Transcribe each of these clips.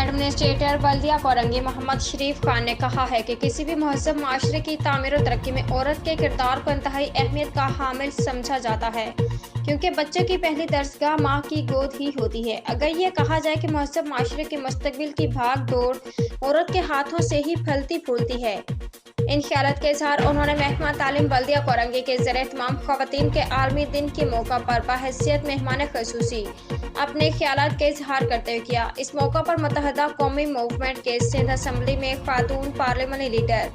Administrator बल्दिया कोरंगी मोहम्मद शरीफ खान ने कहा है कि किसी भी महज़ब माशरे की तामीर और तरक्की में औरत के किरदार को इंतहाई अहमियत का हामिल समझा जाता है, क्योंकि बच्चे की पहली दरसगाह माँ की गोद ही होती है। अगर ये कहा जाए कि महज़ब माशरे के मुस्तकबिल की भाग दौड़ औरत के हाथों से ही फलती फूलती है। इन ख्यालात के इजहार उन्होंने महकमा तालीम बल्दिया कोरंगी के ज़रिए-ए-तमाम ख़वातीन के आलमी दिन के मौका पर बहैसियत मेहमान ख़ुसूसी अपने ख्यालात के इजहार करते हुए किया। इस मौका पर मुत्तहदा कौमी मूवमेंट के सिंध असम्बली में खातून पार्लियामानी लीडर,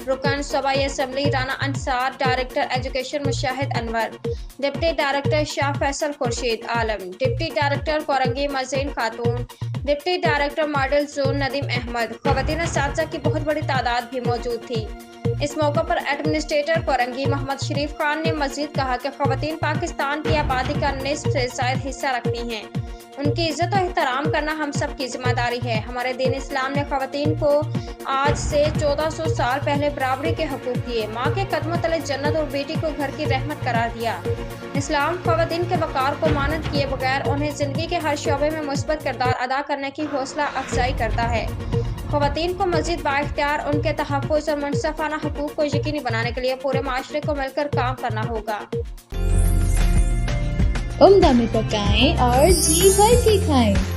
रुकन सूबाई assembly Rana Ansar, director education Mushahid Anwar, deputy director Shah Faisal Khurshid Alam, deputy director Korangi Mazeen Khatoon, deputy director model zone Nadeem Ahmed, ख़वातीन असातिज़ा की बहुत बड़ी तादाद भी मौजूद थी। इस मौके पर एडमिनिस्ट्रेटर कोरंगी मोहम्मद शरीफ खान ने मज़ीद कहा कि ख़वातीन पाकिस्तान की आबादी का निस्फ से ज़ायद हिस्सा रखती हैं। उनकी इज़्ज़त और एहतराम करना हम सब की ज़िम्मेदारी है। हमारे दीन इस्लाम ने ख़वातीन को आज से 1400 साल पहले बराबरी के हकूक़ दिए, माँ के कदमों तले जन्नत और बेटी को घर की रहमत करार दिया। इस्लाम ख़वातीन के वक़ार को मानद किए बगैर उन्हें ज़िंदगी के हर शोबे में मुस्बत किरदार अदा करने की हौसला अफजाई करता है। ख़वातीन को मज़ीद बाइख्तियार उनके तहफ़्फ़ुज़ और मुनसफ़ाना हकूक़ को यकीनी बनाने के लिए पूरे माशरे को मिलकर काम करना होगा। उम्दा में पकाएं और जी भर के खाएं।